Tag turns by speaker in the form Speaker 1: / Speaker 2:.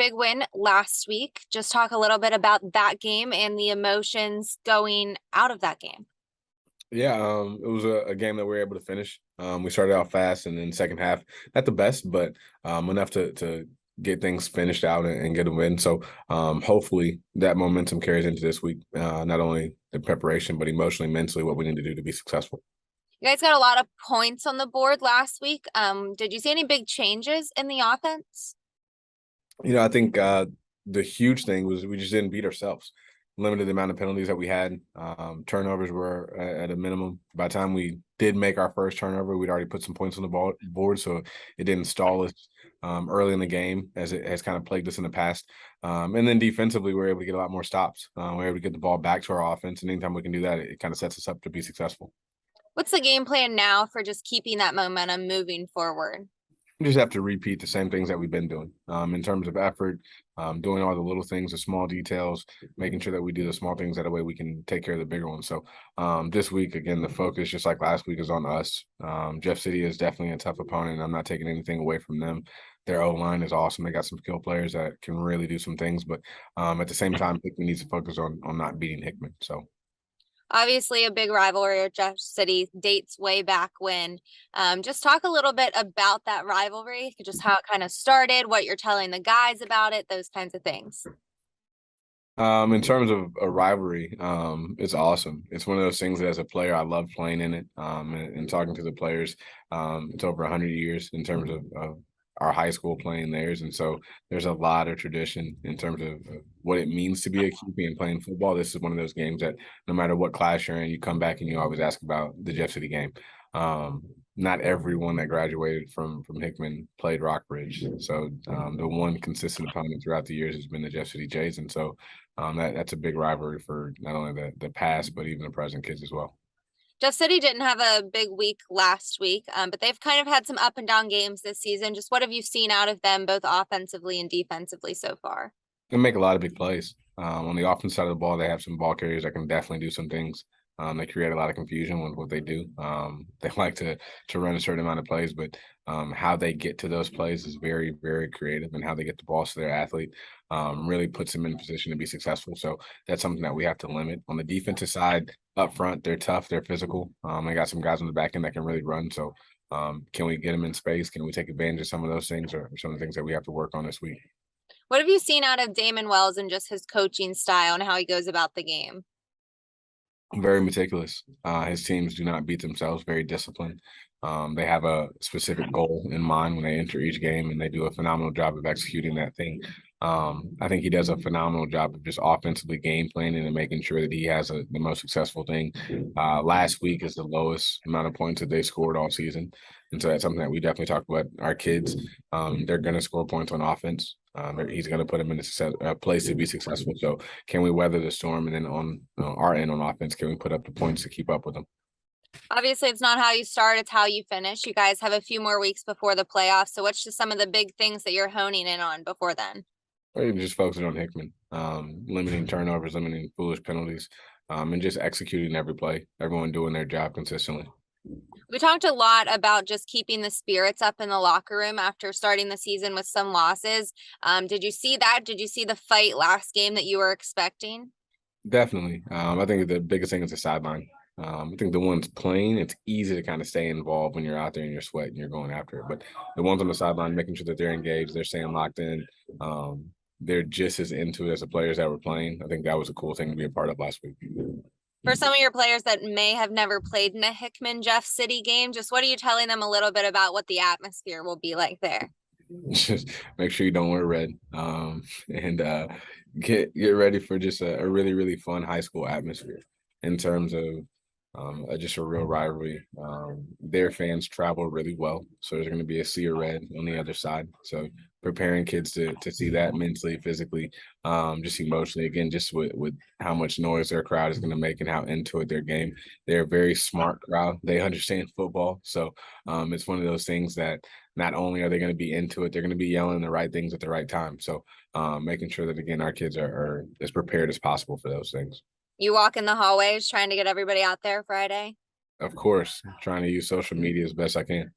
Speaker 1: big win last week. Just talk a little bit about that game and the emotions going out of that game.
Speaker 2: Yeah, it was a game that we were able to finish. We started out fast, and then second half, not the best, but enough to get things finished out and get a win. So hopefully that momentum carries into this week. Not only the preparation, but emotionally, mentally, what we need to do to be successful.
Speaker 1: You guys got a lot of points on the board last week. Did you see any big changes in the offense?
Speaker 2: I think the huge thing was we just didn't beat ourselves. Limited the amount of penalties that we had. Turnovers were at a minimum. By the time we did make our first turnover, we'd already put some points on the board, so it didn't stall us early in the game as it has kind of plagued us in the past. And then defensively, we were able to get a lot more stops. We were able to get the ball back to our offense, and anytime we can do that, it kind of sets us up to be successful.
Speaker 1: What's the game plan now for just keeping that momentum moving forward?
Speaker 2: We just have to repeat the same things that we've been doing in terms of effort, doing all the little things, the small details, making sure that we do the small things that way we can take care of the bigger ones. So this week, again, the focus, just like last week, is on us. Jeff City is definitely a tough opponent. I'm not taking anything away from them. Their O-line is awesome. They got some skill players that can really do some things, but at the same time, Hickman needs to focus on not beating Hickman. So
Speaker 1: Obviously, a big rivalry. Jeff City dates way back when. Just talk a little bit about that rivalry, just how it kind of started, what you're telling the guys about it, those kinds of things.
Speaker 2: In terms of a rivalry, it's awesome. It's one of those things that as a player, I love playing in it and talking to the players. It's over 100 years in terms of our high school playing theirs. And so there's a lot of tradition in terms of what it means to be a QB and playing football. This is one of those games that no matter what class you're in, you come back and you always ask about the Jeff City game. Not everyone that graduated from Hickman played Rockbridge. So the one consistent opponent throughout the years has been the Jeff City Jays. And so that's a big rivalry for not only the past, but even the present kids as well.
Speaker 1: Jeff City didn't have a big week last week, but they've kind of had some up and down games this season. Just what have you seen out of them, both offensively and defensively so far?
Speaker 2: They make a lot of big plays. On the offense side of the ball, they have some ball carriers that can definitely do some things. They create a lot of confusion with what they do. They like to run a certain amount of plays, but how they get to those plays is very, very creative, and how they get the balls to their athlete really puts them in position to be successful. So that's something that we have to limit. On the defensive side, up front, they're tough, they're physical. They got some guys on the back end that can really run. So can we get them in space? Can we take advantage of some of those things, or some of the things that we have to work on this week?
Speaker 1: What have you seen out of Damon Wells and just his coaching style and how he goes about the game?
Speaker 2: Very meticulous. His teams do not beat themselves. Very disciplined. They have a specific goal in mind when they enter each game, and they do a phenomenal job of executing that thing. I think he does a phenomenal job of just offensively game planning and making sure that he has the most successful thing. Last week is the lowest amount of points that they scored all season. And so that's something that we definitely talk about. Our kids, they're going to score points on offense. He's going to put them in a place to be successful. So can we weather the storm? And then on our end on offense, can we put up the points to keep up with them?
Speaker 1: Obviously, it's not how you start, it's how you finish. You guys have a few more weeks before the playoffs. So what's just some of the big things that you're honing in on before then?
Speaker 2: Or even just focusing on Hickman, limiting turnovers, limiting foolish penalties, and just executing every play, everyone doing their job consistently.
Speaker 1: We talked a lot about just keeping the spirits up in the locker room after starting the season with some losses. Did you see that? Did you see the fight last game that you were expecting?
Speaker 2: Definitely. I think the biggest thing is the sideline. I think the ones playing, it's easy to kind of stay involved when you're out there and you're sweating, you're going after it. But the ones on the sideline, making sure that they're engaged, they're staying locked in, they're just as into it as the players that were playing. I think that was a cool thing to be a part of last week.
Speaker 1: For some of your players that may have never played in a Hickman Jeff City game, just what are you telling them a little bit about what the atmosphere will be like there?
Speaker 2: Just make sure you don't wear red, and get ready for just a really, really fun high school atmosphere in terms of just a real rivalry. Their fans travel really well, so there's going to be a sea of red on the other side. So preparing kids to see that mentally, physically, just emotionally, again, just with how much noise their crowd is going to make and how into it their game. They're a very smart crowd. They understand football, so it's one of those things that not only are they going to be into it, they're going to be yelling the right things at the right time. So making sure that, again, our kids are as prepared as possible for those things.
Speaker 1: You walk in the hallways trying to get everybody out there Friday?
Speaker 2: Of course, trying to use social media as best I can.